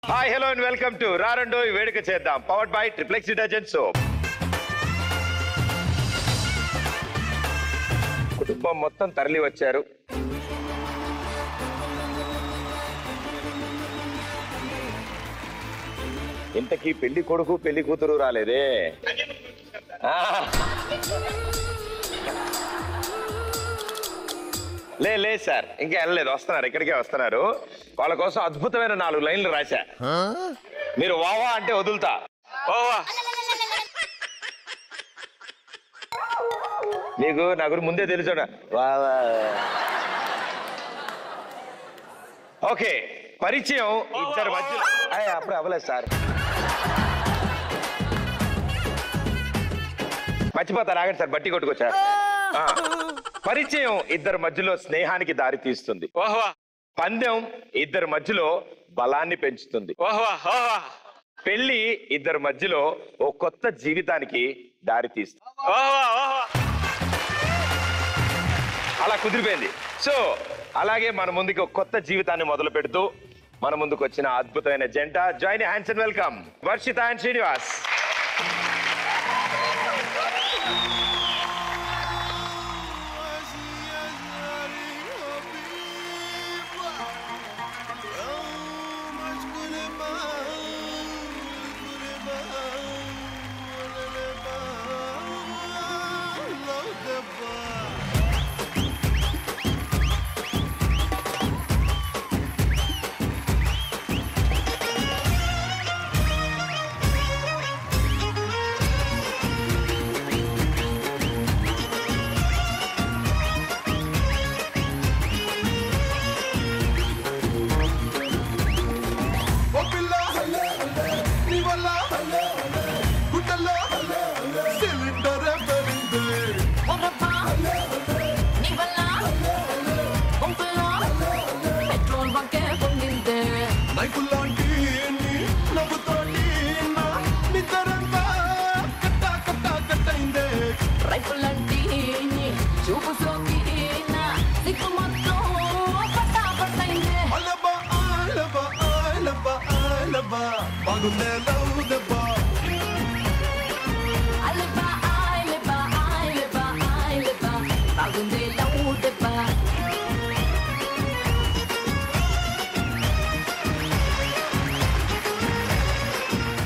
Hi hello and welcome to Rarando Veduka Cheddam powered by Triplex detergent soap. కుటుంబం మొత్తం తరలి వచ్చారు. ఇంతకీ పెళ్లి కొడుకు పెళ్లి కూతురు రాలేదే. లేదు సార్, ఇంకా వెళ్ళలేదు, వస్తున్నారు, ఇక్కడికే వస్తున్నారు. వాళ్ళ కోసం అద్భుతమైన 4 లైన్లు రాశా. మీరు వావా అంటే వదులుతా. వావా నీకు నా గురించి ముందే తెలుసు. వావా ఓకే. పరిచయం ఇద్దరు మధ్యలో అప్పుడే అవ్వలేదు సార్, మర్చిపోతారు, ఆగండి సార్, బట్టి కొట్టుకొచ్చారు. పరిచయం ఇద్దరి మధ్యలో స్నేహానికి దారి తీస్తుంది. పందెం ఇద్దరి మధ్యలో బలాన్ని పెంచుతుంది. పెళ్లి ఇద్దరి మధ్యలో ఓ కొత్త జీవితానికి దారి తీస్తుంది. అలా కుదిరిపోయింది. సో అలాగే మన ముందుకి ఒక కొత్త జీవితాన్ని మొదలు పెడుతూ మన ముందుకు వచ్చిన అద్భుతమైన జంట. Join hands and welcome Varshita and Srinivas.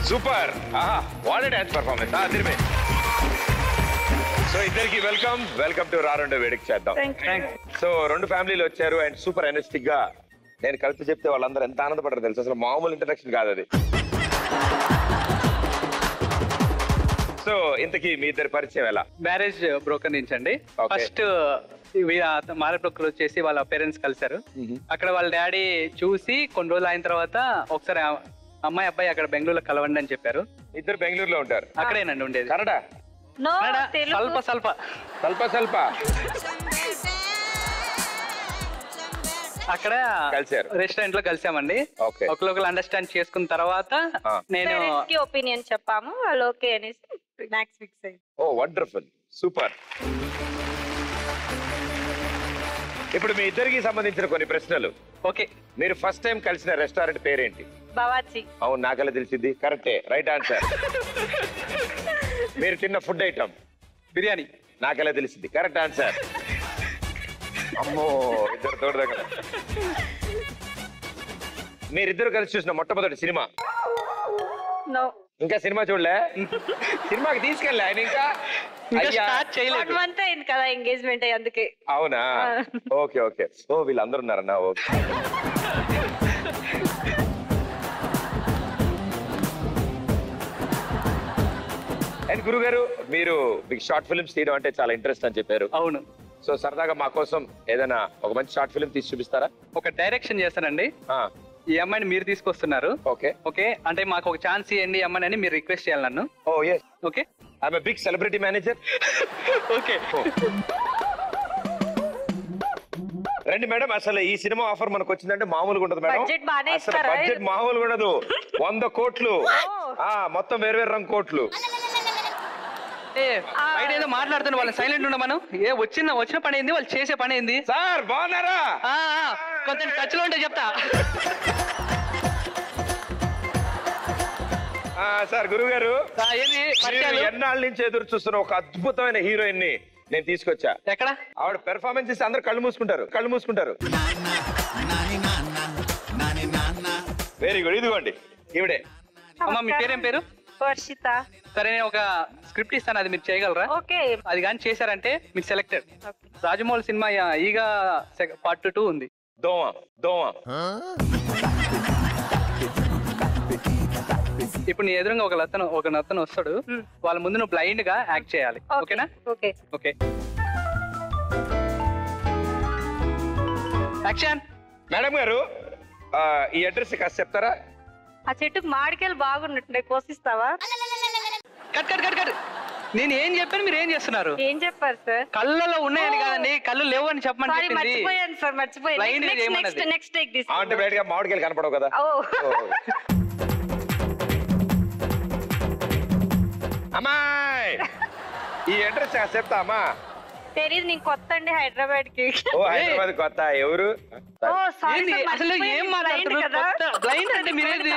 Super, what a dance performance. So ఇద్దరికి వెల్కమ్ టు రారండో వేడుక చేద్దాం. సో 2 ఫ్యామిలీలు వచ్చారు అండ్ సూపర్ ఎనర్జెటిక్ గా నేను కలిసి చెప్తే వాళ్ళందరూ ఎంత ఆనందపడరు తెలుసు. అసలు మామూలు ఇంటరాక్షన్ కాదు అది. సో ఇంతకీ మీ ఇద్దరి పరిచయం ఎలా? మ్యారేజ్ బ్రోకర్ నుంచి అండి. ఫస్ట్ మ్యారేజ్ బ్రోకర్ వచ్చేసి వాళ్ళ పేరెంట్స్ కలిసారు. అక్కడ వాళ్ళ డాడీ చూసి కొన్ని రోజులు అయిన తర్వాత ఒకసారి అమ్మాయి అబ్బాయి అక్కడ బెంగళూరులో కలవండి అని చెప్పారు. ఇద్దరు బెంగళూరులో ఉంటారు? అక్కడేనండి ఉండేది. కన్నడ? స్వల్ప అక్కడ రెస్టారెంట్ లో కలిసామండి. ఒకరు అండర్స్టాండ్ చేసుకున్న తర్వాత నేను ఒపీనియన్ చెప్పాము, వాళ్ళు ఓకే అనేసి మ్యాక్స్ ఫిక్స్ అయ్యింది. ఓ వండర్ఫుల్, సూపర్. ఇప్పుడు మీ ఇద్దరికి సంబంధించిన కొన్ని ప్రశ్నలు. ఓకే. మీరు ఫస్ట్ టైం కలిసిన రెస్టారెంట్ పేరేంటి? బవాచి. అవును, నాకెలా తెలిసింది? కరెక్టే, రైట్ ఆన్సర్. మీరు తిన్న ఫుడ్ ఐటమ్? బిర్యానీ. నాకెలా తెలిసింది? Correct answer. అమ్మో, ఇద్దరు తోడు దగ్గర. మీరిద్దరు కలిసి చూసిన మొట్టమొదటి సినిమా? ఇంకా సినిమా చూడలే? సినిమాకి తీసుకెళ్ళి ఆయన ఇంకా కదా ఎంగేజ్మెంట్ అయ్యి, అందుకే. అవునా? Okay okay. ఓ వీళ్ళందరూ ఉన్నారన్నా. ఓకే. అండ్ గురుగారు, మీరు మీకు షార్ట్ ఫిల్మ్స్ తీయడం అంటే చాలా ఇంట్రెస్ట్ అని చెప్పారు. అవును. సో సరదాగా మా కోసం ఏదైనా ఒక మంచి షార్ట్ ఫిల్మ్ తీసి చూపిస్తారా? ఒక డైరెక్షన్ చేస్తానండి. ఈ అమ్మాయిని మీరు తీసుకొస్తున్నారు. Okay okay. అంటే మాకు ఒక ఛాన్స్ ఇవ్వండి అమ్మాయి అని మీరు రిక్వెస్ట్ చేయాలి నన్ను. Oh yes. Okay. I'm a big celebrity manager. Okay. రండి మేడం. అసలు ఈ సినిమా ఆఫర్ మనకు వచ్చిందంటే మామూలుగా ఉండదు మేడం. అసలు బడ్జెట్ మామూలుగా ఉండదు. 100 కోట్లు, మొత్తం వేరు రంగు కోట్లు. బయట ఏదో మాట్లాడుతున్నా, వాళ్ళు సైలెంట్ ఉన్నా. మనం వచ్చిన పని ఏంది, వాళ్ళు చేసే పని ఏంది? సార్ బాగున్నారా? కొంచెం టచ్ లో ఉంటే చెప్తా. సార్ గురువు గారు ఏంది పరిచయాలు? ఎన్నాళ్ళ నుంచి ఎదురు చూస్తున్న ఒక అద్భుతమైన హీరోయిన్ ని నేను తీసుకొచ్చా. ఎక్కడ? ఆవిడ పెర్ఫార్మెన్స్ ఇస్తే అందరు కళ్ళు మూసుకుంటారు. Very good. ఇదిగోండి ఈవిడే. అమ్మా మీ పేరేం పేరు? వర్షిత. సరే నేను ఒక స్క్రిప్ట్ ఇస్తాను, అది మీరు చేయగలరా? ఓకే. అది కానీ చేశారంటే మీరు సెలెక్టెడ్. రాజమౌళి సినిమా ఈగ పార్ట్ 2 ఉంది. దోమ. ఇప్పుడు నీ ఎదురుగా ఒక నత్తను వస్తాడు, వాళ్ళ ముందు నువ్వు బ్లైండ్ గా యాక్ట్ చేయాలి. ఓకేనా? ఓకే. Okay action. మేడం గారు ఈ అడ్రస్ కాస్త చెప్తారా? ఆ చెట్టుకు మామిడికాయలు బాగున్నట్టు కోసిస్తావా? కట్. నేను ఏం చెప్పాను, మీరు ఏం చేస్తున్నారు? ఏం చెప్పారు సార్? కళ్ళలో ఉన్నాయని కాదండి, కళ్ళు లేవు అని చెప్పమని చెప్పింది. మర్చిపోయాను సార్, మర్చిపోయాను. Next take this. అంటే బయటగా మామిడికాయలు కనపడవు కదా. అమ్మాయి ఈ అడ్రస్ చెప్తా అమ్మా. తెలీదు, నేను కొత్త అండి హైదరాబాద్ కి. హైదరాబాద్ కొత్త. ఎవరు? అసలు ఏం మాట్లాడుతున్నారు? బ్లైండ్ అంటే మీరేది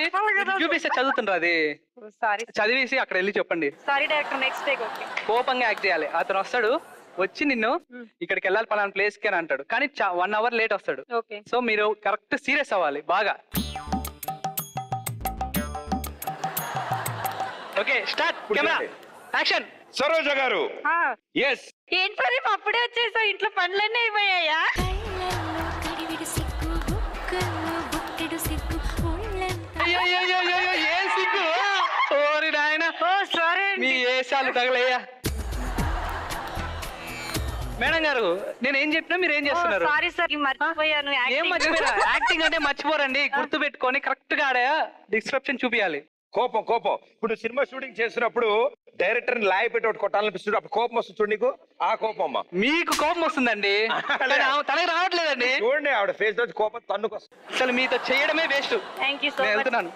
చూపిస్తే చదువుతుండ్రు, అది చదివేసి అక్కడ వెళ్ళి చెప్పండి. Sorry director, next take. Okay. కోపంగా యాక్ట్ చేయాలి. అతను వస్తాడు, వచ్చి నిన్ను ఇక్కడికి వెళ్ళాలి పలానా ప్లేస్ కి అని అంటాడు, కానీ 1 hour లేట్ వస్తాడు. సో మీరు కరెక్ట్ సీరియస్ అవ్వాలి బాగా. Okay start. Camera action. Saroja గారు. ఎస్. ఏంటి ప్రదీప్ అప్పుడే వచ్చేసావు? ఇంట్లో పనులన్నీ అయిపోయాయా? ఏ సిగ్గు! ఓరి నాయన, మీ ఏసాలు తగలయ్యా. మేడం గారు నేను ఏం చెప్పినా మీరు ఏం చేస్తున్నారు? సారీ సార్, మర్చిపోయాను. ఏం మర్చిపోయారా? యాక్టింగ్ అంటే మర్చిపోరండి, గుర్తు పెట్టుకొని కరెక్ట్ గా ఆడ డిస్క్రిప్షన్ చూపియాలి. కోపం. ఇప్పుడు సినిమా షూటింగ్ చేస్తున్నప్పుడు డైరెక్టర్ లాయి పెట్టి ఒకటి కొట్టాలనిపిస్తుంది, అప్పుడు కోపం వస్తుంది చూడండి. ఆ కోపం అమ్మా. మీకు కోపం వస్తుందండి, తనకి రావట్లేదండి. చూడండి ఆవిడ ఫేస్ నుంచి కోపం తన్నుకొస్తుంది. అసలు మీతో చేయడమే వేస్ట్. నేను వెళ్తున్నాను.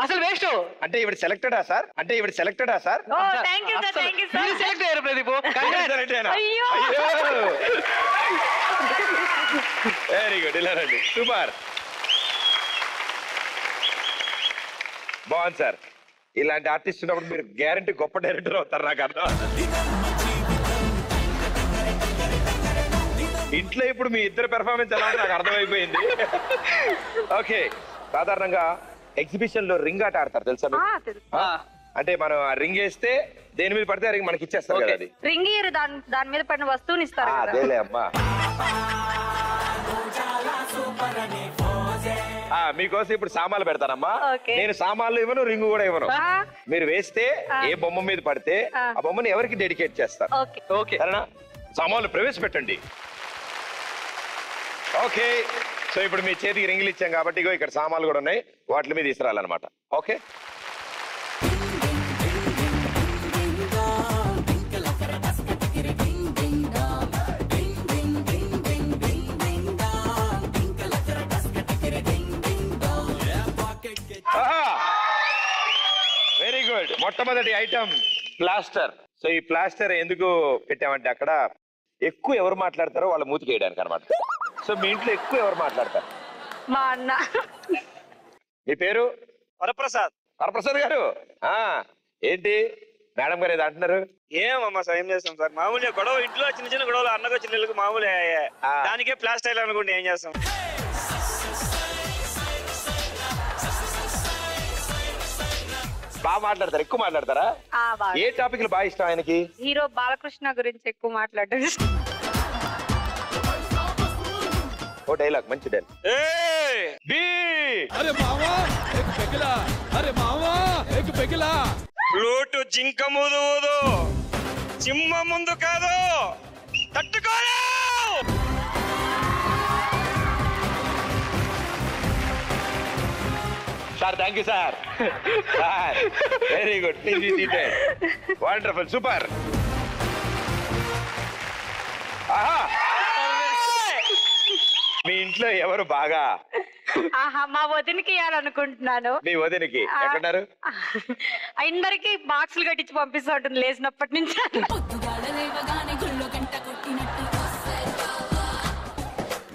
అసలు వేస్ట్. అంటే ఈవిడ సెలెక్టెడా సార్? సెలెక్ట్ అయ్యారు ప్రదీప్. Very good. ఇలా రండి. సూపర్. బాగుంది సార్. ఇలాంటి ఆర్టిస్ట్ ఉన్నప్పుడు మీరు గ్యారంటీ గొప్ప డైరెక్టర్ అవుతారు, నాకు అర్థం. ఇంట్లో ఇప్పుడు మీ ఇద్దరు పెర్ఫార్మెన్స్ ఎలా నాకు అర్థమైపోయింది. ఓకే. సాధారణంగా ఎగ్జిబిషన్ లో రింగ్ ఆట ఆడతారు, తెలుసా? అంటే మనం ఆ రింగ్ వేస్తే దేని మీద పడితే ఆ రింగ్ మనకి ఇచ్చేస్తారు కదా. అది రింగ్ దాని మీద పడిన వస్తువుని ఇస్తారు. అదేలే అమ్మా. మీకోసం ఇప్పుడు సామాన్లు పెడతానమ్మా. నేను సామాన్లు ఇవ్వను, రింగు కూడా ఇవ్వను. మీరు వేస్తే ఏ బొమ్మ మీద పడితే ఆ బొమ్మని ఎవరికి డెడికేట్ చేస్తారు. సరేనా? సామాన్లు ప్రవేశపెట్టండి. ఓకే. సో ఇప్పుడు మీ చేతికి రింగులు ఇచ్చాం కాబట్టి ఇక్కడ సామాన్లు కూడా ఉన్నాయి, వాటి మీద తీసుకురాలన్నమాట. ఓకే. Very good. మొట్టమొదటి ఐటమ్ ప్లాస్టర్. సో ఈ ప్లాస్టర్ ఎందుకు పెట్టామంటే అక్కడ ఎక్కువ ఎవరు మాట్లాడతారో వాళ్ళ మూతికి వేయడానికి అనమాట. సో మీ ఇంట్లో ఎక్కువ ఎవరు మాట్లాడతారు? మా అన్న. మీ పేరు? వరప్రసాద్ గారు. ఏంటి మేడం గారు ఏదో అంటున్నారు? ఏమమ్మా సార్, ఏం చేస్తాం సార్? మామూలుగా గొడవ, ఇంట్లో చిన్న గొడవలు అన్నగా చిన్నలకు మామూలు, దానికే ప్లాస్టర్ అనుకుంటే ఏం చేస్తాం? బాగా మాట్లాడతారు, ఎక్కువ మాట్లాడతారా? ఏ టాపిక్ బాగా ఇష్టం ఆయనకి? హీరో బాలకృష్ణ గురించి ఎక్కువ మాట్లాడడం. ఓ డైలాగ్, మంచి డైలాగ్. ఫ్లూటు జింక ముందు ఊదు, సింహ ముందు కాదు, తట్టుకోలే. Sir thank you sir. Very good. Wonderful. Super. మీ ఇంట్లో ఎవరు బాగా? మా వదినకి ఇవ్వాలనుకుంటున్నాను. మీ వదినకి ఎక్కడున్నారు? అందరికి బాక్సులు కట్టించి పంపిస్తూ ఉంటుంది లేచినప్పటి నుంచి.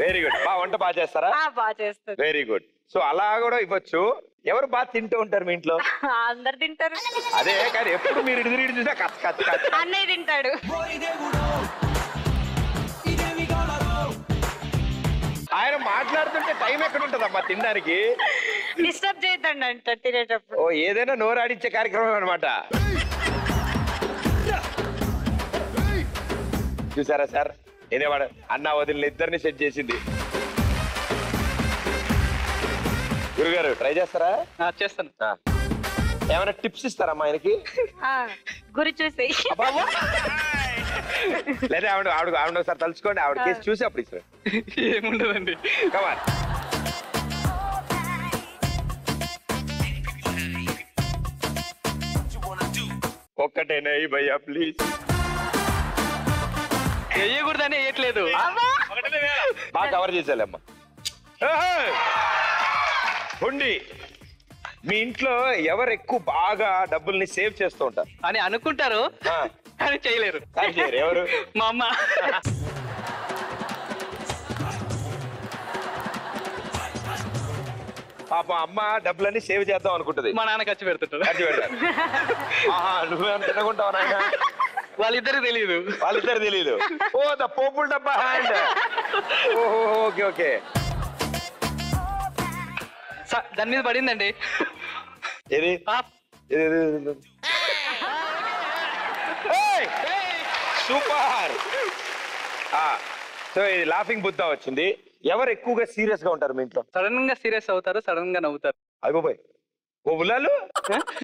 Very good. వంట బాగా చేస్తారా? బాగా చేస్తారు. Very good. సో అలా కూడా ఇవ్వచ్చు. ఎవరు బాగా తింటూ ఉంటారు మీ ఇంట్లో? అందరు తింటారు. అదే కానీ ఎప్పుడు మీరు ఇడిది చూసా కచ్చ కచ్చ కచ్చ. అన్నయ్య తింటాడు. ఆయన మాట్లాడుతుంటే టైం ఎక్కడ ఉంటదమ్మా తినడానికి? డిస్టర్బ్ చేయొద్దండి అంటారు తినేటప్పుడు. ఓ ఏదైనా నోరాడిచ్చే కార్యక్రమం అనమాట. చూసారా సార్, ఇదేవాడు అన్న వదిలిన ఇద్దరిని సెట్ చేసింది. గురుగారు ట్రై చేస్తారా? చేస్తాను. ఏమైనా టిప్స్ ఇస్తారమ్మా ఆయనకి? గురి చూసి లేదా ఆవిడ ఆవిడ ఆవిడ ఒకసారి తలుచుకోండి, ఆవిడ కేసు చూసి అప్పుడు ఇస్తారు. ఏముండదండి. కమాన్. ఒక్కటేనా భయ్యా ప్లీజ్? వేయకూడదని వేయట్లేదు. బాగా కవర్ చేసేయాలమ్మా. ఉండి మీ ఇంట్లో ఎవరు ఎక్కువ బాగా డబ్బుల్ని సేవ్ చేస్తూ ఉంటారు అని అనుకుంటారు కానీ చేయలేరు. ఎవరు? మా అమ్మ. పాప అమ్మ డబ్బులన్నీ సేవ్ చేద్దాం అనుకుంటది, మా నాన్న ఖర్చు పెడుతుంటారు. ఖర్చు పెడతారు. నువ్వేం తినకుంటావు నాయన? వాళ్ళిద్దరికి తెలియదు. వాళ్ళిద్దరు తెలియదు. ఓ ద పోపుల్ డబ్బా హ్యాండ్. Okay okay. దాని మీద పడిందండి. ఏది? సూపర్. సో ఇది లాఫింగ్ బుద్ధ వచ్చింది. ఎవరు ఎక్కువగా సీరియస్ గా ఉంటారు మీ ఇంట్లో? సడన్ గా సీరియస్ అవుతారు, సడన్ గా నవ్వుతారు. అయిపోయి పువ్వులాలు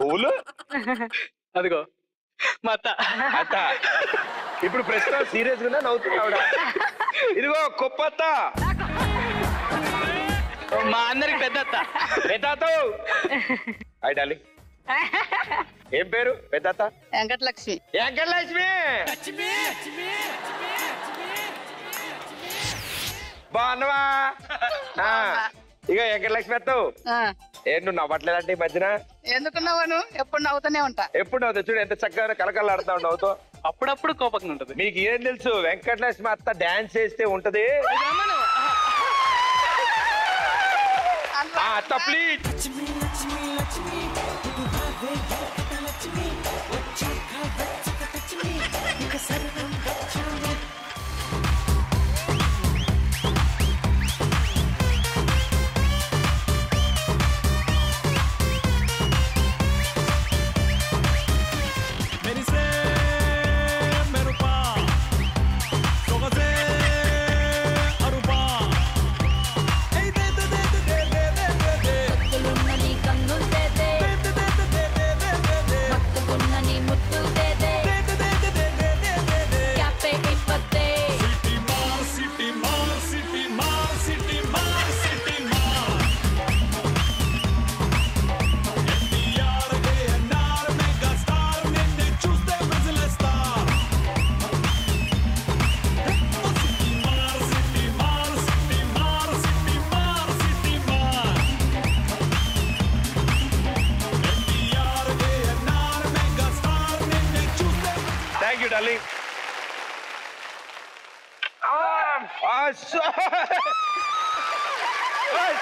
పువ్వులు. అదిగో మా అత్త. అత్త ఇప్పుడు ప్రస్తుతం సీరియస్ గా నవ్వుతున్నావుడ. ఇదిగో కొప్పత్త, మా అందరికి పెద్ద అత్త. పెద్ద హాయ్ డార్లింగ్. ఏం పేరు పెద్దత్త? వెంకటలక్ష్మి. వెంకటలక్ష్మి బాగున్నావా? ఇక వెంకటలక్ష్మి అత్తవు ఏంటి నువ్వు నవ్వట్లేదంటే ఈ మధ్యన? ఎందుకున్నావాను? ఎప్పుడు నవ్వుతూనే ఉంటా. ఎప్పుడు నవ్వుతావు చూడు, ఎంత చక్కగా కలకల్లాడుతా నవ్వుతావు. అప్పుడప్పుడు కోపంగా ఉంటది. మీకు ఏం తెలుసు వెంకటలక్ష్మి అత్త డాన్స్ చేస్తే ఉంటది. అత్త ప్లీజ్.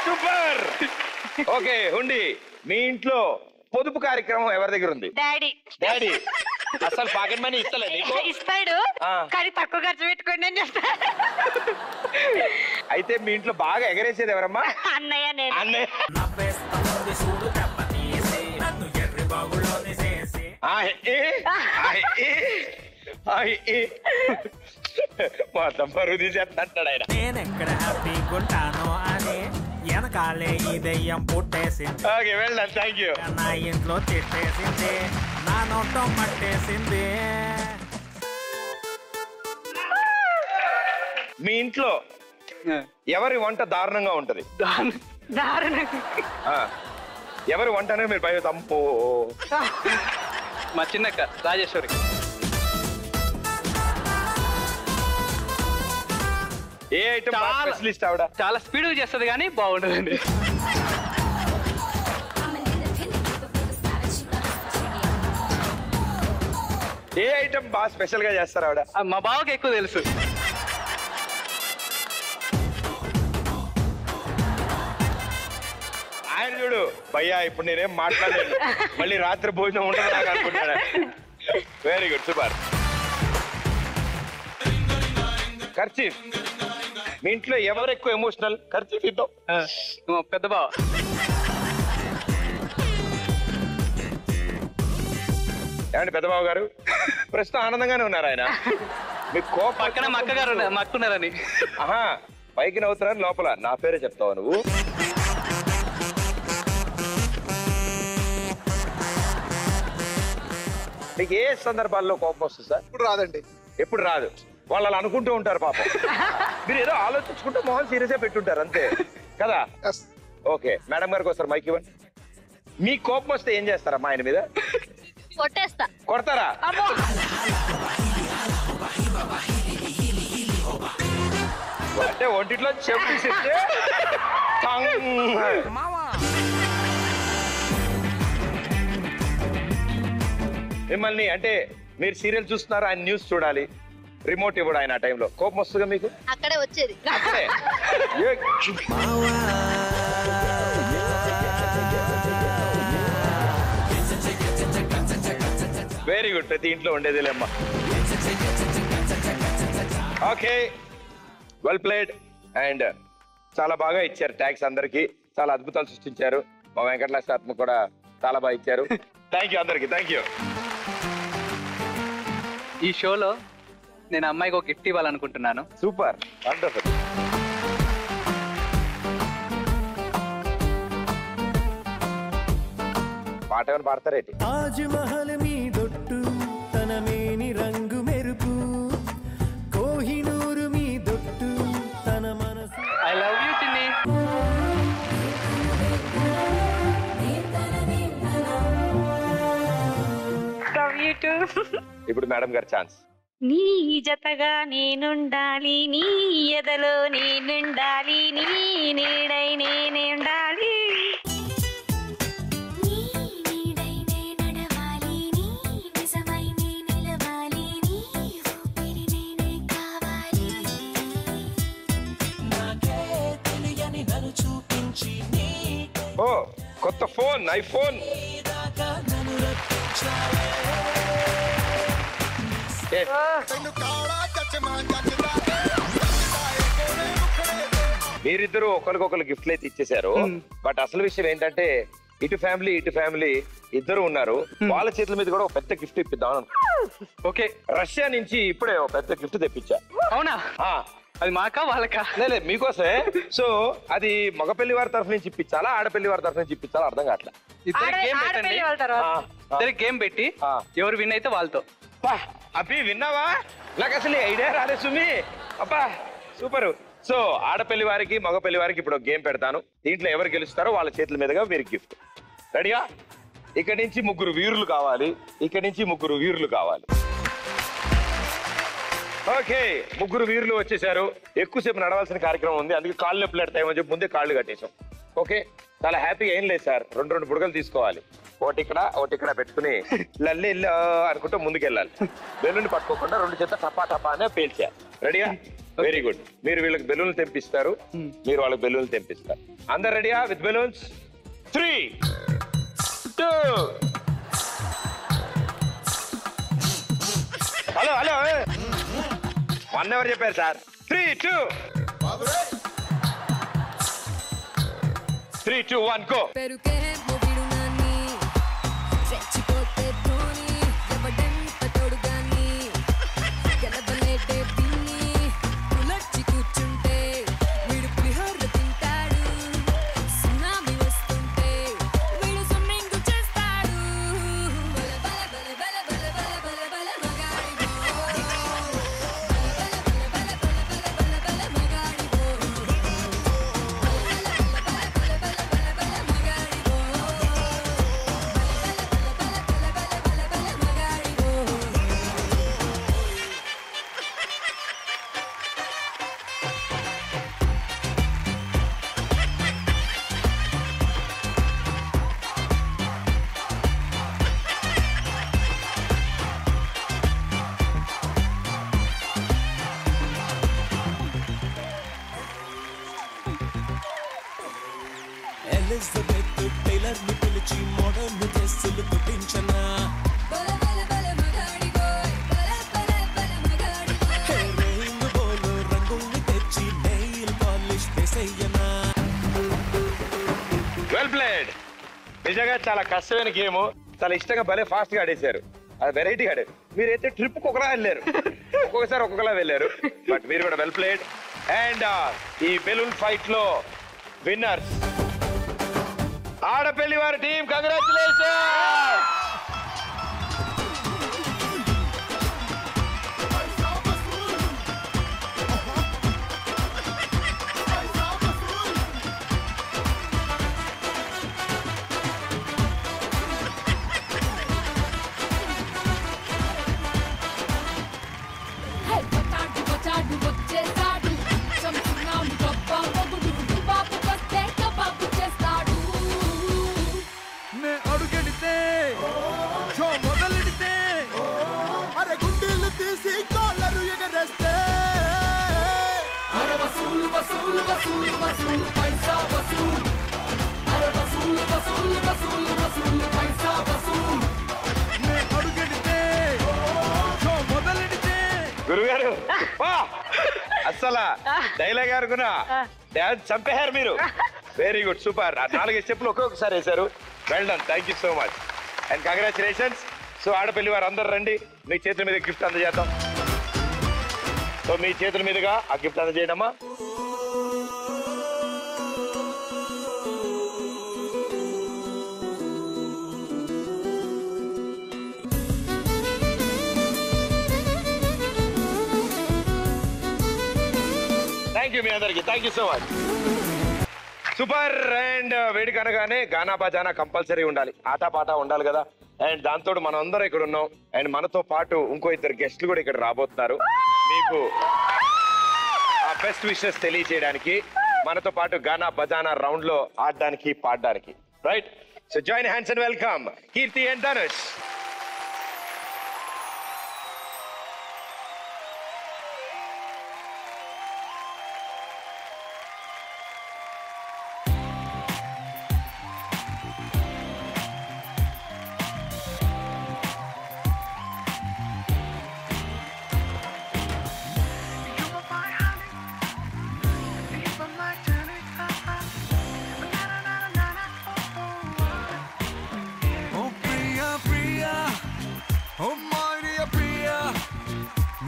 సూపర్. ఓకే హుండి, మీ ఇంట్లో పొదుపు కార్యక్రమం ఎవరి దగ్గర ఉంది? డాడీ. డాడీ అసలు పాకెట్ మనీ ఇస్తలేదు. ఇస్తాడు కానీ తక్కువ ఖర్చు పెట్టుకోండి అని చెప్తాడు. అయితే మీ ఇంట్లో బాగా ఎగరేసేది ఎవరమ్మా? అన్నయ్య. నేను అన్నయ్య. మొత్తం పరువు తీసేస్తాడు ఆయన. నేనెక్కడ హ్యాపీగా ఉంటానో అని వెనకాలే ఈ దెయ్యం పుట్టేసింది. Okay well done, thank you. నా ఇంట్లో తిట్టేసింది, నా నోటం మట్టేసింది. మీ ఇంట్లో ఎవరి వంట దారుణంగా ఉంటది? ఎవరి వంటనే మీరు పై తంపు? మా చిన్నక్క రాజేశ్వరి. ఏ ఐటమ్ స్పెషలిస్ట్ ఆవిడ? చాలా స్పీడ్ చేస్తుంది కానీ బాగుంటుందండి. ఏ ఐటమ్ బాగా స్పెషల్ గా చేస్తారు ఆవిడ? మా బావకి ఎక్కువ తెలుసు. భయ్యా ఇప్పుడు నేనేం మాట్లాడలేదు, మళ్ళీ రాత్రి భోజనం ఉండదు నాకు అనుకుంటున్నా. Very good, super. ఖర్చీఫ్, మీ ఇంట్లో ఎవరు ఎక్కువ ఎమోషనల్? ఖర్చీఫ్ ఇద్దాం. పెద్ద బావ. ఏమండి పెద్దబాబు గారు, ప్రస్తుతం ఆనందంగానే ఉన్నారు ఆయన. మీ కోపం పక్కన మా అక్కగారు మక్కున్నారని. ఆహా, పైకి నవ్వుతున్నారు, లోపల నా పేరే చెప్తావా నువ్వు? మీకు ఏ సందర్భాల్లో కోపం వస్తుంది సార్? ఇప్పుడు రాదండి. ఎప్పుడు రాదు, వాళ్ళు అలా అనుకుంటూ ఉంటారు పాపం. మీరు ఏదో ఆలోచించుకుంటూ మొహం సీరియస్ గా పెట్టుంటారు అంతే కదా. ఓకే, మేడం గారికి వస్తారు, మైక్ ఇవ్వండి. మీ కోపం వస్తే ఏం చేస్తారమ్మా ఆయన మీద? కొట్టేస్తా. కొడతారా? అంటే ఒంటిట్లో చెప్పు చెప్తే మిమ్మల్ని, అంటే మీరు సీరియల్ చూస్తున్నారు, ఆయన న్యూస్ చూడాలి, రిమోట్ ఇవ్వడు ఆయన. ఆ టైంలో కోపం వస్తుందా మీకు? అక్కడే వచ్చేది. అక్కడే. వెరీ గుడ్, ప్రతి ఇంట్లో ఉండేదిలేమ్మా. Okay, well played. అండ్ చాలా బాగా ఇచ్చారు ట్యాక్స్ అందరికి, చాలా అద్భుతాలు సృష్టించారు. మా వెంకటలక్ష్మి ఆత్మ కూడా చాలా బాగా ఇచ్చారు. థ్యాంక్ యూ అందరికి, థ్యాంక్ యూ. ఈ షోలో నేను అమ్మాయికి ఒక గిఫ్ట్ ఇవ్వాలనుకుంటున్నాను. Super, wonderful. పాట ఏమైనా పాడతారేంటి? తాజ్ మహల్ మీ దొట్టు తన మేని రంగు మెరుపు, కోహినూరు మీ దొట్టు తన మనసు. ఐ లవ్ యూ చిన్ని. Love you to. ఇప్పుడు మేడం గారి ఛాన్స్. నీ జతగా నేనుండాలి, నీ ఎదలో నేనుండాలి, నీ నీడై నేనే ఉండాలి. ఓ, కొత్త ఫోన్, ఐఫోన్. మీరిద్దరు ఒకరికొకరు గిఫ్ట్లు అయితే ఇచ్చేశారు. బట్ అసలు విషయం ఏంటంటే, ఇటు ఫ్యామిలీ ఇద్దరు ఉన్నారు. వాళ్ళ చేతుల మీద కూడా ఒక పెద్ద గిఫ్ట్ ఇప్పిద్దాం. ఓకే, రష్యా నుంచి ఇప్పుడే ఒక పెద్ద గిఫ్ట్ తెప్పించా. అవునా? అది మాకా వాళ్ళకా? లేదు, మీకోసమే. సో అది మగపెళ్లి వారి తరఫు నుంచి ఇప్పించాలా, ఆడపెళ్లి వారి తరఫు నుంచి ఇప్పించాలా అర్థం కావట్లా. ఇద్దరు గేమ్ పెట్టండి. ఇద్దరు గేమ్ పెట్టి ఎవరు విన్ అయితే వాళ్ళతో. అబ్బి విన్నావా? నాకు అసలు ఐడియా రాలేదు సుమి. అబ్బా సూపర్. సో ఆడపెళ్లి వారికి మగపెళ్లి వారికి ఇప్పుడు గేమ్ పెడతాను. దీంట్లో ఎవరు గెలుస్తారో వాళ్ళ చేతుల మీదుగా మీరు గిఫ్ట్. రెడీగా? ఇక్కడి నుంచి ముగ్గురు వీరులు కావాలి, ఇక్కడి నుంచి ముగ్గురు వీరులు కావాలి. ఓకే, ముగ్గురు వీరులు వచ్చేసారు. ఎక్కువసేపు నడవాల్సిన కార్యక్రమం ఉంది, అందుకే కాళ్ళు నొప్పులు ఎడతాయని చెప్పి ముందే కాళ్ళు కట్టేశాం. ఓకే, చాలా హ్యాపీగా ఏం లేదు సార్. రెండు బుడగలు తీసుకోవాలి, ఒకటి ఇక్కడ పెట్టుకుని లల్లి అనుకుంటూ ముందుకెళ్ళాలి. బెలూన్ పట్టుకోకుండా రెండు చేత టపా టపా అనే పేల్చారు. రెడీగా? Very good. మీరు వీళ్ళకి బెలూన్లు తెంపిస్తారు, మీరు వాళ్ళకి బెలూన్లు తెంపిస్తారు. అందరు రెడీయా విత్ బెలూన్స్? 3, 2. హలో 1 అవర్ చెప్పారు సార్. 3, 2. 3, 2, 1 గో. Elizabeth Taylor నిజంగా చాలా కష్టమైన గేమ్. చాలా ఇష్టంగా భలే ఫాస్ట్ గా ఆడేశారు. అది వెరైటీగా ఆడారు. మీరైతే ట్రిప్ ఒకలా వెళ్ళారు, ఒక్కొక్కసారి ఒక్కొక్కలా వెళ్ళారు. బట్ మీరు కూడా వెల్ ప్లేడ్. అండ్ ఈ బెలూన్ ఫైట్ లో విన్నర్స్ ఆడపల్లి వారి టీం. కంగ్రాచులేషన్. గురుగారు అస్సలు డైలాగ్ అనుకున్నా డాన్స్ చంపేశారు మీరు. Very good, super. 4 స్టెప్లు ఒక్కొక్కసారి వేశారు. Well done, thank you so much and congratulations. So Adapalli వారు అందరు రండి, మీ చేతుల మీద గిఫ్ట్ అందజేద్దాం. సో మీ చేతుల మీదుగా ఆ గిఫ్ట్ అందజేయడమ్మా. థ్యాంక్ యూ మీ అందరికి, thank you so much. Super. And వేడుక అనగానే గానా బజానా కంపల్సరీ ఉండాలి, ఆటపాట ఉండాలి కదా. అండ్ దాంతో మనం అందరం ఇక్కడ ఉన్నాం. అండ్ మనతో పాటు ఇంకో 2 గెస్ట్లు కూడా ఇక్కడ రాబోతున్నారు. మీకు ఆ బెస్ట్ విషెస్ తెలియజేయడానికి, మనతో పాటు గానా బజానా రౌండ్ లో ఆడడానికి పాడడానికి. Right, so join hands and welcome Keerthi and Dhanush.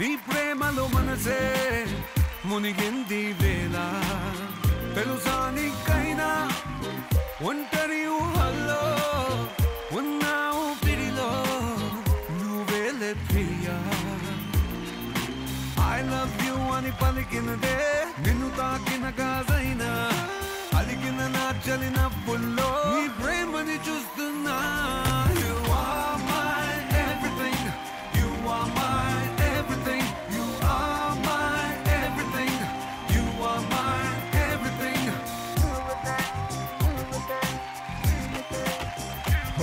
నీ ప్రేమలో మనసే మునిగింది వేళ, తెలుసా నీకైనా ఒంటరి ఊహల్లో ఉన్నావు పిడిలో నువ్వేలే ప్రియా. ఐ లవ్ యూ అని పలికినదే నిన్ను తాకిన గాజైనా, అలిగిన నా చలి నవ్వుల్లో నీ ప్రేమని చూస్తున్నా. You are my everything, you are my everything, you are my everything, you are my everything.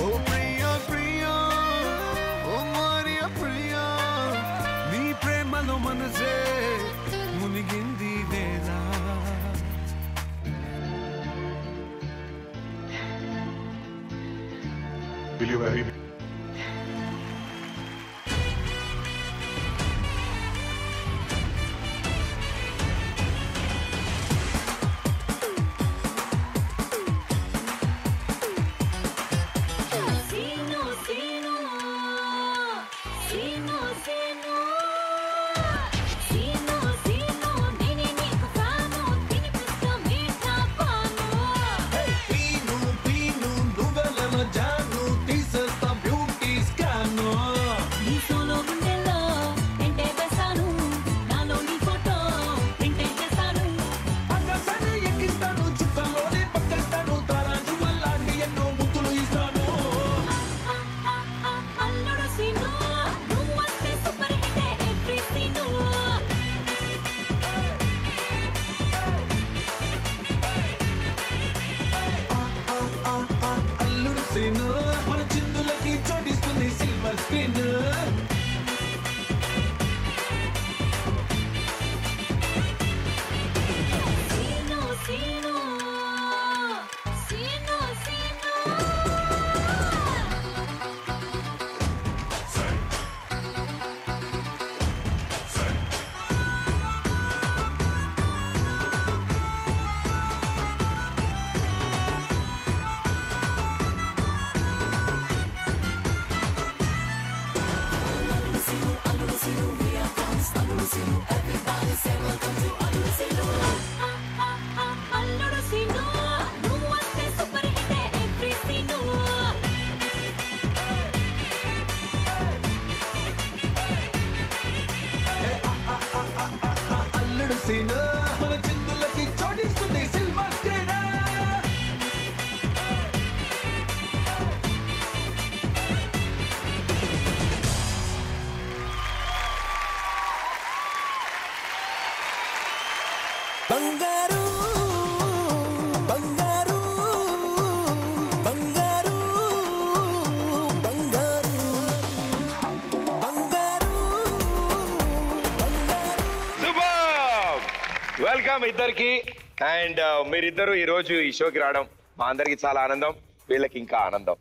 Oh Priya Priya, oh Maria Priya, నీ ప్రేమలో మనసే మునిగింది వేళ. Will you marry me? మన చిందులకి చోటిస్తుంది సిల్వర్ స్క్రీన్. సీన్ మన చిందులకి చోటిస్తుంది సిల్వర్ స్క్రీన్ బంగారు బంగారు బంగారు బంగారు బంగారు వెల్కమ్ ఇద్దరికి. అండ్ మీరిద్దరు ఈ రోజు ఈ షోకి రావడం మా అందరికి చాలా ఆనందం, వీళ్ళకి ఇంకా ఆనందం.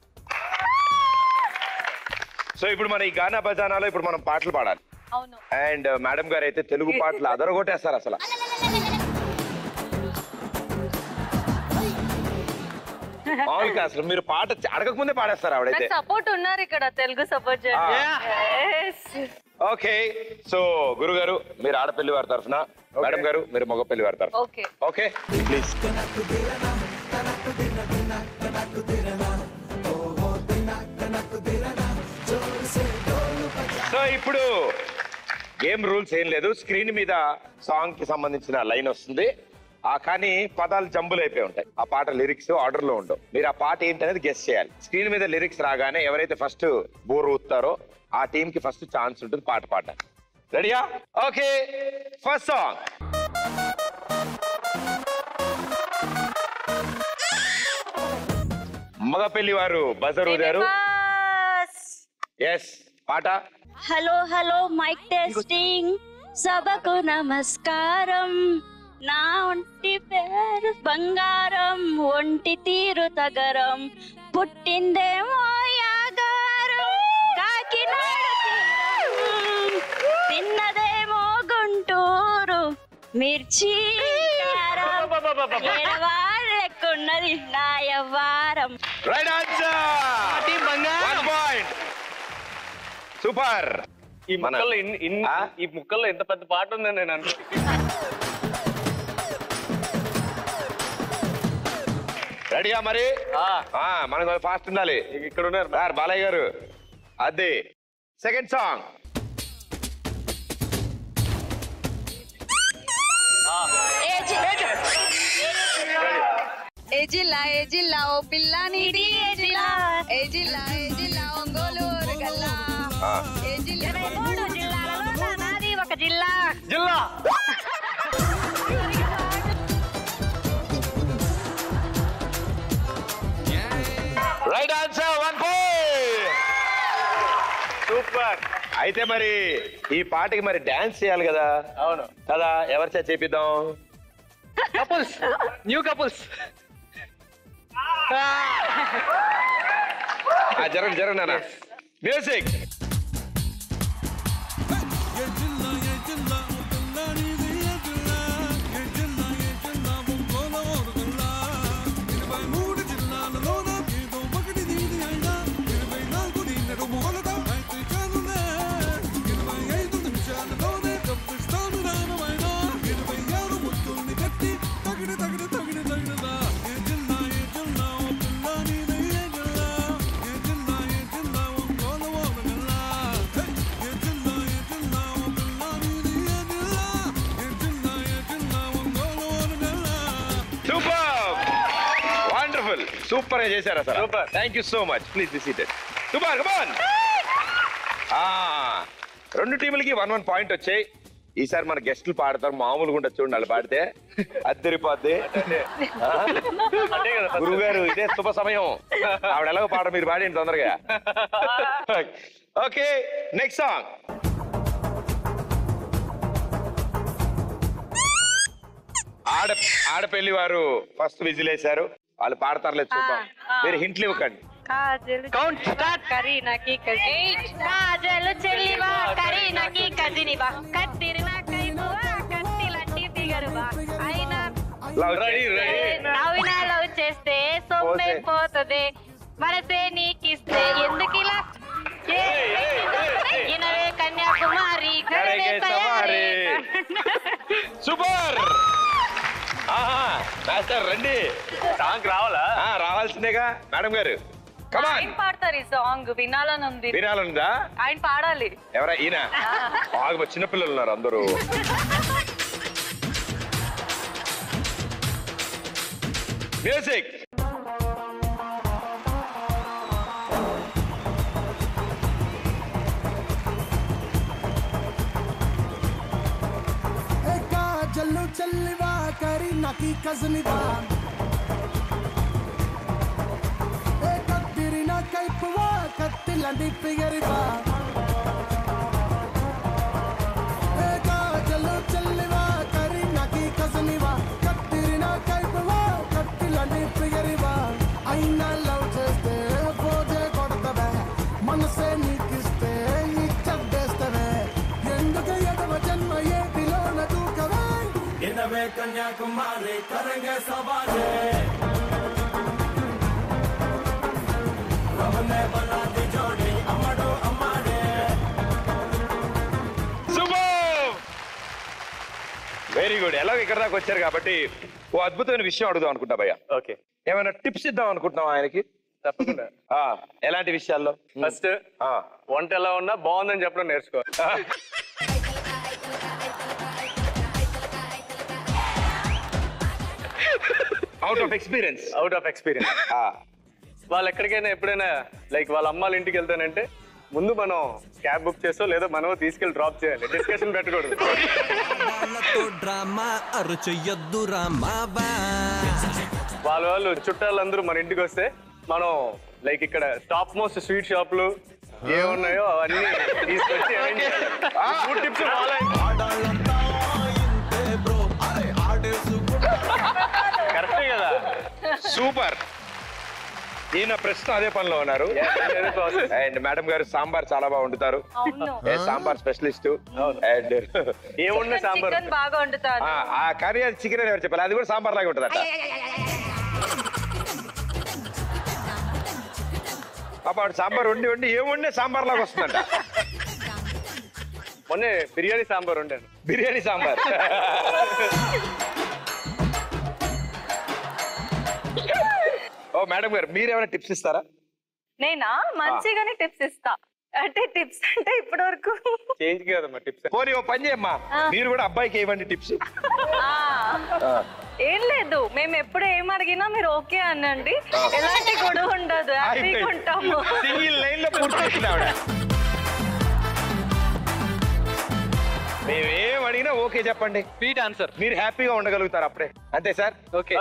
సో ఇప్పుడు మన ఈ గానా బజానాలో ఇప్పుడు మనం పాటలు పాడాలి. అవును. అండ్ మేడం గారు అయితే తెలుగు పాటలు అదరగొట్టేస్తారు అసలు. మామూలుగా అసలు మీరు పాట అడగక ముందే పాడేస్తారు ఆవిడైతే. సపోర్ట్ ఉన్నారు ఇక్కడ, తెలుగు సపోర్ట్ చేయండి. ఓకే, సో గురుగారు మీరు ఆడపిల్లి వారి తరఫున, మేడం గారు మీరు మగ పెళ్లి వారి తరఫున. Okay okay please. సో ఇప్పుడు గేమ్ రూల్స్ ఏం లేదు, స్క్రీన్ మీద సాంగ్ కి సంబంధించిన లైన్ వస్తుంది, కానీ పదాలు జంబులు అయిపోయి ఉంటాయి. ఆ పాట లిరిక్స్ ఆర్డర్ లో ఉండవు. మీరు ఆ పాట ఏంటనేది గెస్ చేయాలి. స్క్రీన్ మీద లిరిక్స్ రాగానే ఎవరైతే ఫస్ట్ బోర్ ఊతారో ఆ టీం కి ఫస్ట్ ఛాన్స్ ఉంటుంది పాట పాడడానికి. రెడీయా? Okay, first song. మగ పెళ్లి వారు బజర్ ఊదారు. ఎస్, పాట. హలో హలో మైక్ టెస్టింగ్, సభకు నమస్కారం. నా ఒంటి పేరు బంగారం, ఒంటి తీరు తగరం, పుట్టిందేమో యాగారం, కాకినాడ తీరం, తిన్నదేమో గుంటూరు మిర్చి ఏడవాళ్ళెక్కున్నది నా యవ్వారం. Right answer. టీం బంగారం. 1 పాయింట్. సూపర్. ఈ ముక్కల్లో ఎంత పెద్ద పాట ఉందని నేను అనుకో. రెడీయా మరి? మనకు ఫాస్ట్ ఉండాలి. ఇక్కడ ఉన్నారు సార్ బాలయ్య గారు. అదే సెకండ్ సాంగ్. ఏ జిల్లా ఓ పిల్ల నీది ఏ జిల్లా ఒంగోలు గల్లా. ఏ జిల్లా 3 జిల్లాలలో నాది ఒక జిల్లా. జిల్లా. Right answer. 1 పాయింట్. సూపర్. అయితే మరి ఈ పాటకి మరి డాన్స్ చేయాలి కదా? అవును కదా, ఎవరి చేత చేపిద్దాం? Couples, new couples. జరగండి జరగండి నాన్న. మ్యూజిక్. సూపర్ గా చేశారు అసలు. Super. Thank you so much. Please be seated. Super. Come on. రెండు టీములకి 1-1 పాయింట్ వచ్చాయి. ఈసారి మన గెస్టులు పాడతారు, మామూలుగా ఉండదు చూడండి వాళ్ళు పాడితే అద్దరిపోద్ది. గురువు గారు ఇదే శుభ సమయం, ఆవిడ ఎలాగో పాట మీరు పాడండి తొందరగా. Okay, next song. ఆడపెళ్లి వారు ఫస్ట్ విజిల్ వేశారు, వాళ్ళు పాడతారులేదు చూద్దాం. మీరు హింట్లు ఇవ్వకండి. Count start. కరీనాకి కాజలు చెల్లివా, కరీనాకి కజినివా, కత్తిరినా కైదువా, కత్తిలంటి ఫిగరువా, అయినా నవ్వినా లవ్ చేస్తే సొమ్మే పోతుంది, మనసే నీకిస్తే ఎందుకిలా, ఇనవే కన్యాకుమారి ఘరనే తయారీ. సూపర్. మాస్టర్ రండి. సాంగ్ రావాలా? రావాల్సిందేగా మేడం గారు. ఆయన పాడతారు ఈ సాంగ్, వినాలని ఉంది. వినాలందా? ఆయన పాడాలి. ఎవరా ఈయన? బాగా చిన్నపిల్లలు ఉన్నారు అందరూ. మ్యూజిక్. జల్లు చల్లివా కరీ నాకి కజనివా ఏ కత్తిరిన కైపువా కత్తిలాంటి ఫిగరివా ఏ జల్లు చల్లివా కరీ నాకి కజనివా కత్తిరిన కైపువా కత్తిలాంటి ఫిగరివా అయినా లవ్ చేస్తే పోజే కొడతవే మనసే నీకిస్తే ఇచ్చదేస్తవే ఎందుకు ఎడవ జన్మ ఏటిలో నూకవే इनवे कन्याकुमारी करेंगे सवारी रब ने बना दी जोड़ी अमड़ो अमारे వెరీ గుడ్. ఎలాగో ఇక్కడ దాకా వచ్చారు కాబట్టి ఓ అద్భుతమైన విషయం అడుగుదాం అనుకుంటా భయ్య. ఓకే. ఏమైనా టిప్స్ ఇద్దాం అనుకుంటున్నాం ఆయనకి? తప్పకుండా. ఎలాంటి విషయాల్లో? ఫస్ట్ వంట ఎలా ఉన్నా బాగుందని చెప్పడం నేర్చుకో. Out of experience. వాళ్ళు ఎక్కడికైనా ఎప్పుడైనా లైక్ వాళ్ళ అమ్మాళ్ళ ఇంటికి వెళ్తానంటే ముందు మనం క్యాబ్ బుక్ చేసో లేదా మనం తీసుకెళ్ళి డ్రాప్ చేయాలి. డిస్కషన్ పెట్టకూడదు. వాళ్ళు చుట్టాలందరూ మన ఇంటికి వస్తే మనం లైక్ ఇక్కడ టాప్ మోస్ట్ స్వీట్ షాపులు ఏమున్నాయో అవన్నీ తీసుకొచ్చి టిప్స్ కరెక్టే కదా. సూపర్. ఈయన ప్రశ్న అదే పనిలో ఉన్నారు. అండ్ మేడం గారు సాంబార్ చాలా బాగా వండుతారు. సాంబార్ స్పెషలిస్ట్. అండ్ ఏమున్నా సాంబార్ బాగా వండుతారు. ఆ కర్రీ అది చికెన్ అని ఎవరు చెప్పాలి, అది కూడా సాంబార్ లాగా ఉంటుందట. పాప సాంబార్ వండి వండి ఏం వండి సాంబార్ లాగా వస్తుందంట. మొన్న బిర్యానీ సాంబార్ వండాను. బిర్యానీ సాంబార్. ఓ మేడం గారు మీరు ఏమైనా టిప్స్ ఇస్తారా? నేనా మంచిగానే టిప్స్ ఇస్తా. అంటే టిప్స్ అంటే ఇప్పటి వరకు చేంజ్ కదమ్మా టిప్స్. పోనీ ఓ పని చేయమ్మా, మీరు కూడా అబ్బాయికి ఇవ్వండి టిప్స్. ఏం లేదు, మేము ఎప్పుడు ఏం అడిగినా మీరు ఓకే అనండి. ఎలాంటి గొడవ ఉండదు, హ్యాపీగా ఉంటాము. సింగిల్ లైన్ లో పూర్తి చేసింది ఆవిడ. మేమేం అడిగినా ఓకే చెప్పండి. Sweet answer. మీరు హ్యాపీగా ఉండగలుగుతారు అప్పుడే. అంతే సార్. ఓకే.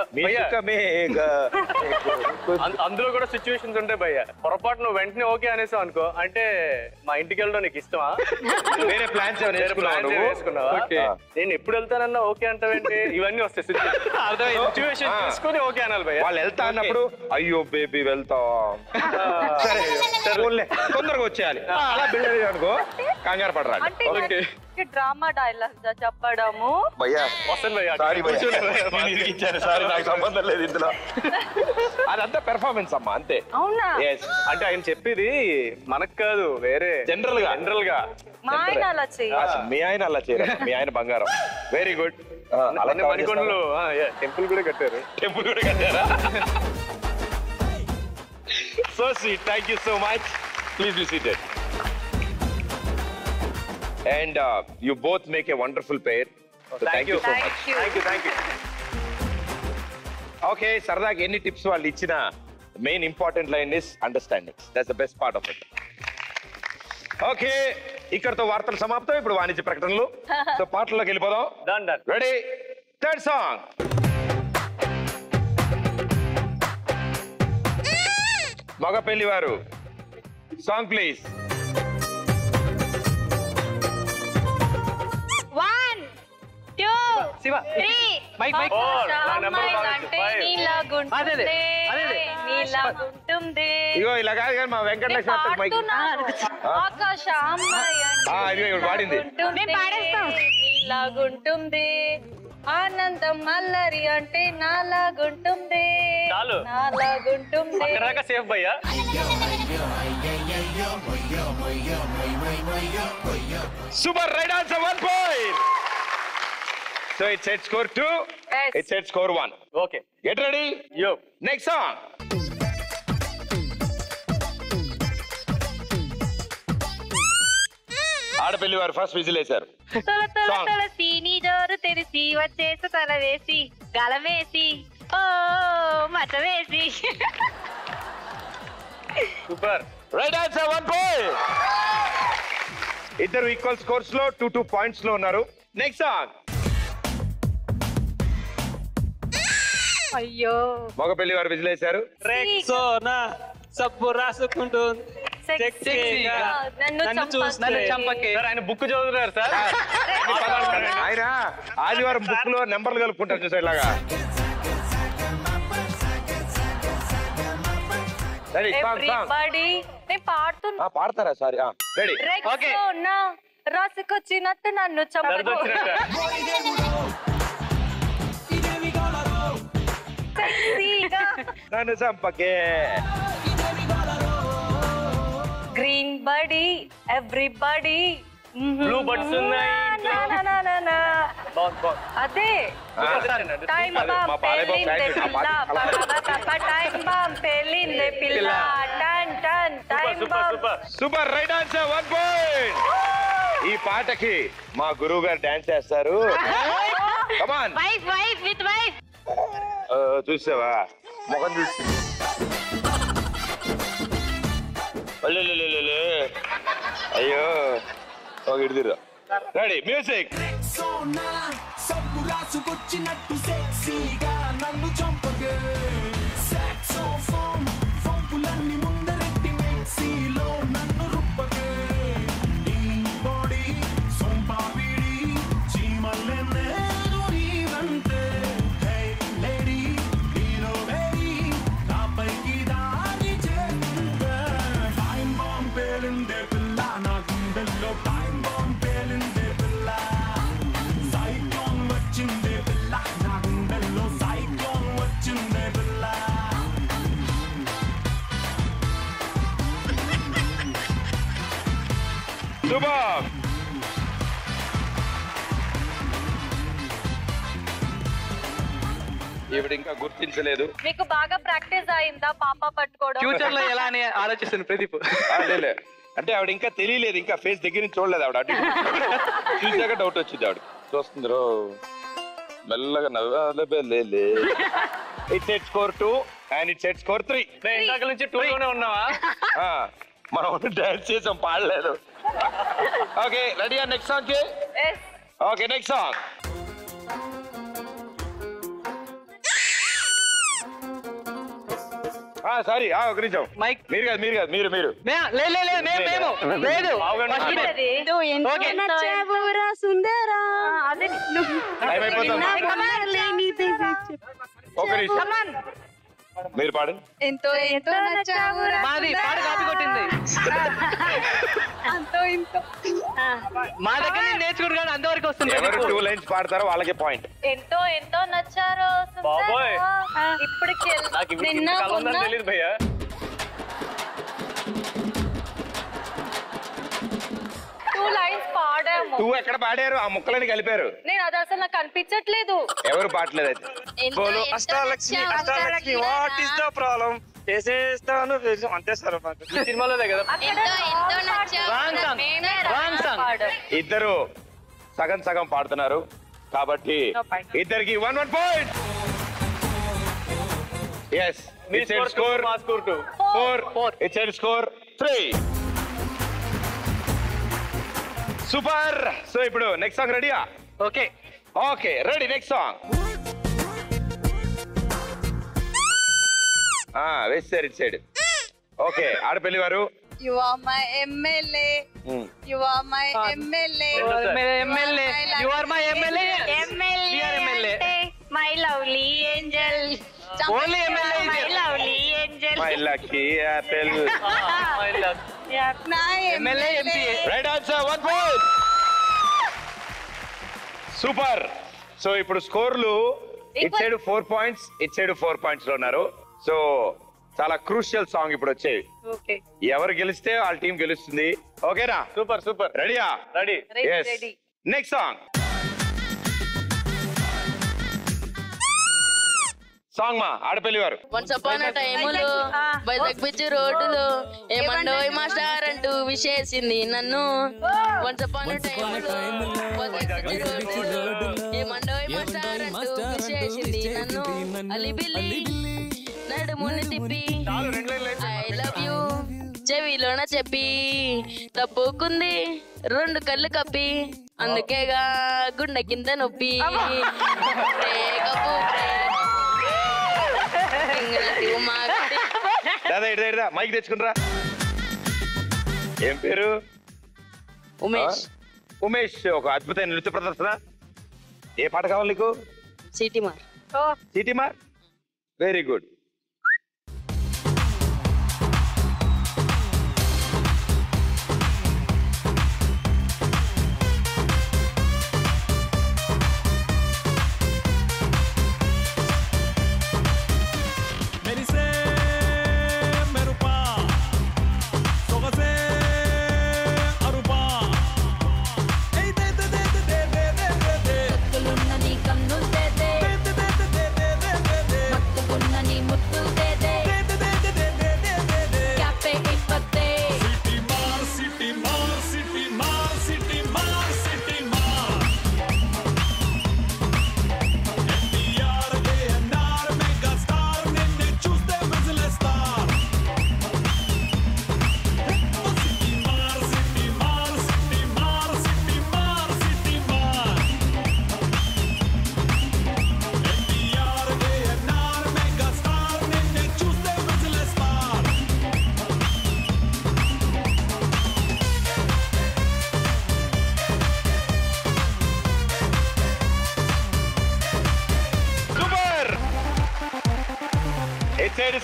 అందులో కూడా సిచ్యువేషన్స్ ఉంటాయి భయ్య. పొరపాటు నువ్వు వెంటనే ఓకే అనేసావు అనుకో, అంటే మా ఇంటికి వెళ్ళడం నీకు ఇష్టమా? వేరే ప్లాన్స్ వేసుకున్నావా? నేను ఎప్పుడు వెళ్తానన్నా ఓకే అంటావేంటి? ఇవన్నీ వస్తాయి సిచ్యువేషన్ చూసుకొని ఓకే అనాలి భయ్య. వాళ్ళు వెళ్తా అన్నప్పుడు అయ్యో బేబీ వెళ్తా సరే తొందరగా వచ్చేయాలి అలా బిల్డ్ అనుకో, కంగారు పడరాలి. డ్రామా డైలాగ్ చెప్పడము. నాకు సంబంధం లేదు ఇందులో. అదంతా పెర్ఫార్మెన్స్ అమ్మా, అంతే. అవునా? అంటే ఆయన చెప్పేది మనకు కాదు, వేరే జనరల్ గా. మా ఆయన అలా చేయాలి. మీ ఆయన అలా చేయరు, మీ ఆయన బంగారం. Very good. మణికొండలు టెంపుల్ కూడా కట్టారు. So sweet. Thank you so much. Please be seated. And you both make a wonderful pair. So thank you so much. Thank you. Okay, సరదాగా ఎన్ని టిప్స్ వాళ్ళు ఇచ్చిన main important line is understanding. That's the best part of it. Okay, ఇక్కడతో వార్తలు సమాప్తం. ఇప్పుడు వాణిజ్య ప్రకటనలు. సో పాటల్లోకి వెళ్ళిపోదాం. రెడీ? Third song. మగ పెళ్లి వారు సాంగ్ ప్లీజ్. 1 2 3 ఇగో ఇలా కాదు కానీ మా వెంకటలక్ష్మి మైక్ ఆకాశ అమ్మాయి వాడింది. నీలాగుంటుంది ఆనందం అల్లరి అంటే నాలాగుంటుంది నాలాగుంటుంది. సేఫ్ భయ్యా. Super, right answer, 1 point. So it's set score 2. Yes. It's set score 1. Okay. Get ready? Yo. Next song. ఆడపిల్లి వారు ఫస్ట్ విజిల్ వేశారు. తల తల తల సీని జోరు తెరిసి వచ్చేసి తల వేసి గలవేసి ఓ మత వేసి సూపర్ రైట్ ఆన్సర్ 1 పాయింట్. ఇద్దరు ఈక్వల్ స్కోర్స్ లో 2 పాయింట్స్ లో ఉన్నారు. Next song. అయ్యో మగ పెళ్లి వారు విజిలేశారు. రెక్సోనా సబ్బు రాసుకుంటూ నన్ను చంపకే ఆయన బుక్ చదువుతున్నారు సార్. ఆయన ఆదివారం బుక్ లో నెంబర్లు కలుపుకుంటారు చూసా ఇలాగా. రెడీ సాంగ్ సాంగ్ నేను పాడుతున్నా. పాడతారా? Sorry ready. రెక్సోనా రాసుకొచ్చినట్టు నన్ను చంపకు. సెక్సీగా నన్ను చంపకే. Green buddy everybody blue birds ఉన్నాయి అదే టైం బాంబ్ పేలిందే పిల్ల టైం బాంబ్ పేలిందే పిల్ల టన్ టన్ time bomb. Super right answer 1 point. ఈ పాటకి మా గురువు గారు డాన్స్ చేస్తారు. Come on wife wife with wife. చూసావా ముఖం చూసి అయ్యో ఒక ఇడిదిరా. Ready music. సోనా సబ్బు రాసుకొచ్చినట్టు సెక్సీగా నన్ను చంపగే సాక్సోఫోన్ ఫంపులన్నీ ముందరెట్టి మెక్సీలో నన్ను రుప్పగే ఈ బాడీ సొంపావిడి చీమల్లెన్నే నీవంతే హే లేడీ హీరో బేబీ నాపైకి దాడి చేస్తుందే టైం బాంబ్ పేలిందే పిల్ల నా గుండెల్లో టైం బాంబ్ పేలిందే పిల్ల సైక్లోన్ వచ్చిందే పిల్ల నా గుండెల్లో సైక్లోన్ వచ్చిందే పిల్ల. సూపర్. ఈవిడ ఇంకా గుర్తించలేదు. మీకు బాగా ప్రాక్టీస్ అయిందా పాప పట్టుకోవడం? ఫ్యూచర్ లో ఎలా అని ఆలోచిస్తుంది ప్రదీప్. లే అంటే ఆవిడ ఇంకా తెలియలేదు, ఇంకా ఫేస్ దగ్గర నుంచి చూడలేదు ఆవిడ. అటు చూసాక డౌట్ వచ్చింది ఆవిడ. చూస్తుంది రో మెల్లగా నవ్వలే. It set score 2 and it set score 3. ఇందాక నుంచి 2 లోనే ఉన్నావా? మనం డాన్స్ చేసాం, పాడలేదు. ఓకే రెడీ నెక్స్ట్ సాంగ్ కి. Okay next song. సారీ ఒక నిమిషం. మైక్ మీరు కాదు మీరు లేదు సుందరా అదే టైం అయిపోతుంది. ఒక నిమిషం మీరు పాడండి. ఎంతో ఎంతో నచ్చావురా మాది పాట కాపీ కొట్టింది. అంతో ఇంతో మా దగ్గర నేను నేర్చుకుంటు కానీ అంతవరకు వస్తుంది. ఎవరు 2 లైన్స్ పాడతారో వాళ్ళకే పాయింట్. ఎంతో ఎంతో నచ్చారో బాబోయ్. ఇప్పటికి నిన్న తెలియదు భయ్యా. 2 లైన్స్ పాడాము. 2 ఎక్కడ పాడారు? ఆ ముక్కలని కలిపారు. నేను అది అసలు నాకు కనిపించట్లేదు. ఎవరు పాడలేదు అయితే. బోలు Ashtalakshmi Ashtalakshmi what is the problem చేసేస్తాను అంతే సార్. సినిమాలోనే కదా. Wrong song. ఇద్దరు సగం సగం పాడుతున్నారు కాబట్టి ఇద్దరికి 1 point. Yes it's score 4. It's score 3. Super. So ఇప్పుడు నెక్స్ట్ సాంగ్ రెడీయా? Okay okay ready. Next song వేస్తారు ఇటు సైడ్. ఓకే ఆడపల్లి వారు. You are my MLA. You are my MLA. MLA. You are my MLA. My lovely angel. Only MLA. My lovely angel. My lucky apple. నా MLA MPA. Right answer 1 point. Super. So ఇప్పుడు స్కోర్లు it side 4 points, it side 4 points లో ఉన్నారు. So చాలా crucial song ఇప్పుడు వచ్చేవి. ఎవరు గెలిస్తే వాళ్ళ టీం గెలుస్తుంది. ఓకేనా? Super super. రెడీయా? Ready. Yes. Next song. Song మా ఆడపల్లి వారు. వన్స్ అపాన్ అ టైములో వైజాగ్ బీచ్ రోడ్డులో ఏమండోయ్ మాస్టర్ అంటూ విషేసింది నన్ను. వన్స్ అపాన్ అ టైములో వైజాగ్ బీచ్ రోడ్డులో ఏమండోయ్ మాస్టర్ అంటూ విషేసింది నన్ను. అలిబిల్లి నడుముని తిప్పి ఐ లవ్ యూ చెవిలోన చెప్పి తప్పుకుంది 2 కళ్ళు కప్పి అందుకేగా గుండె కింద నొప్పి. మైక్ తెచ్చుకుంటారా? ఏం పేరు? ఉమేష్. ఉమేష్, ఒక అద్భుతమైన నృత్య ప్రదర్శన. ఏ పాట కావాలి నీకు? సిటీ మార్. సిటీ మార్, very good.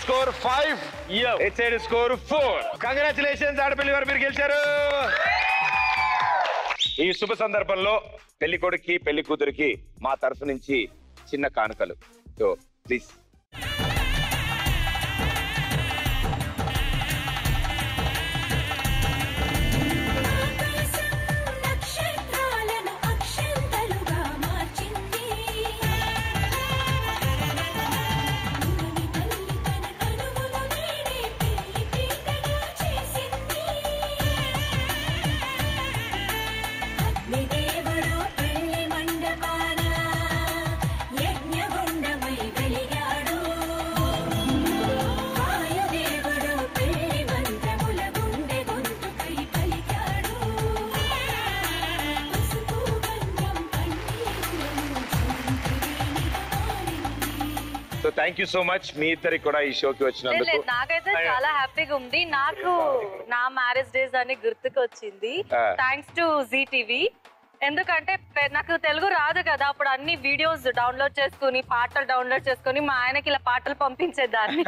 Score 5, it side score 4. Congratulations Adapalli వారు, మీరు గెలిచారు. ఈ శుభ సందర్భంలో పెళ్లి కొడుక్కి పెళ్లి కూతురికి మా తరఫు నుంచి చిన్న కానుకలు. So please. So thank you so much మీ ఇద్దరికి కూడా ఈ షోకి వచ్చినందుకు. నాకైతే చాలా హ్యాపీగా ఉంది. నాకు నా మ్యారేజ్ డేస్ అని గుర్తుకు వచ్చింది, థ్యాంక్స్ టు జీ టీవీ. ఎందుకంటే నాకు తెలుగు రాదు కదా, అప్పుడు అన్ని వీడియోస్ డౌన్లోడ్ చేసుకుని పాటలు డౌన్లోడ్ చేసుకుని మా ఆయనకి ఇలా పాటలు పంపించేదాన్ని.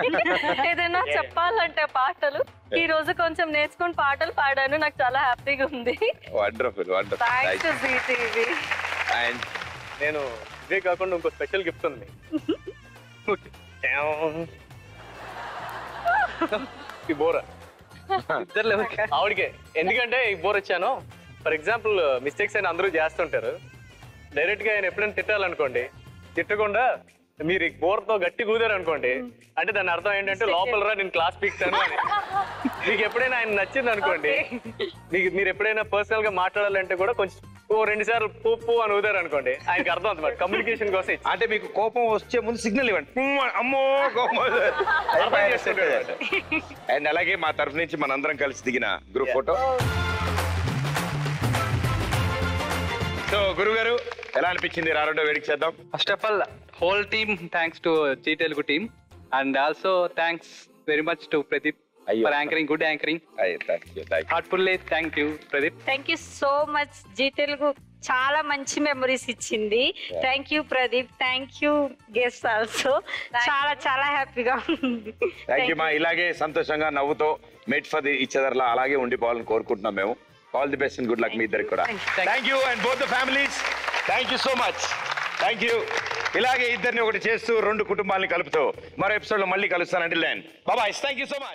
ఏదైనా చెప్పాలంటే పాటలు ఈ రోజు కొంచెం నేర్చుకుని పాటలు పాడాను, నాకు చాలా హ్యాపీగా ఉంది. Wonderful wonderful. Thanks to Zee TV. And నేను ఇదే కాకుండా ఇంకో స్పెషల్ గిఫ్ట్ ఉంది. ఈ బోర ఇద్దరు ఆవిడకే. ఎందుకంటే ఈ బోర్ వచ్చాను, ఫర్ ఎగ్జాంపుల్ మిస్టేక్స్ అయినా అందరూ చేస్తుంటారు. డైరెక్ట్ గా ఆయన ఎప్పుడైనా తిట్టాలనుకోండి, తిట్టకుండా మీరు బోర్తో గట్టి కూదారు అనుకోండి, అంటే దాని అర్థం ఏంటంటే లోపల రా నేను క్లాస్ పీక్తాను అని. మీకు ఎప్పుడైనా ఆయన నచ్చింది అనుకోండి, మీరు ఎప్పుడైనా పర్సనల్ గా మాట్లాడాలంటే కూడా కొంచెం 2 సార్లు పూ అని ఊదారు అనుకోండి, ఆయనకి అర్థం అవుతుంది కమ్యూనికేషన్ కోసం. అంటే మీకు కోపం వచ్చే ముందు సిగ్నల్ ఇవ్వండి, అమ్మో కోపం. అండ్ అలాగే మా తరఫు నుంచి మనందరం కలిసి దిగిన గ్రూప్ ఫోటో. సో గురువు గారు ఎలా అనిపించింది రారోడో వేడికి చేద్దాం? First of all whole team thanks to Zee Telugu team, and also thanks very much to Pradeep for anchoring, good anchoring. Heartfully thank you Pradeep. Thank you so much. Zee Telugu చాలా మంచి మెమరీస్ ఇచ్చింది. Thank you Pradeep, thank you guest also. చాలా చాలా హ్యాపీగా ఉంది. Thank you మా. ఇలాగే సంతోషంగా నవ్వుతో మేట్ ఫర్ ఈచ్ అదర్ లా అలాగే ఉండిపోవాలని కోరుకుంటున్నాం మేము. All the best and good luck మీ ఇద్దరికి కూడా. Thank you and both the families. Thank you so much. Thank you. ఇలాగే ఇద్దరిని ఒకటి చేస్తూ 2 కుటుంబాలని కలుపుతూ మరో ఎపిసోడ్ లో మళ్ళీ కలుస్తానండి. బాబాయ్, థ్యాంక్ యూ సో మచ్.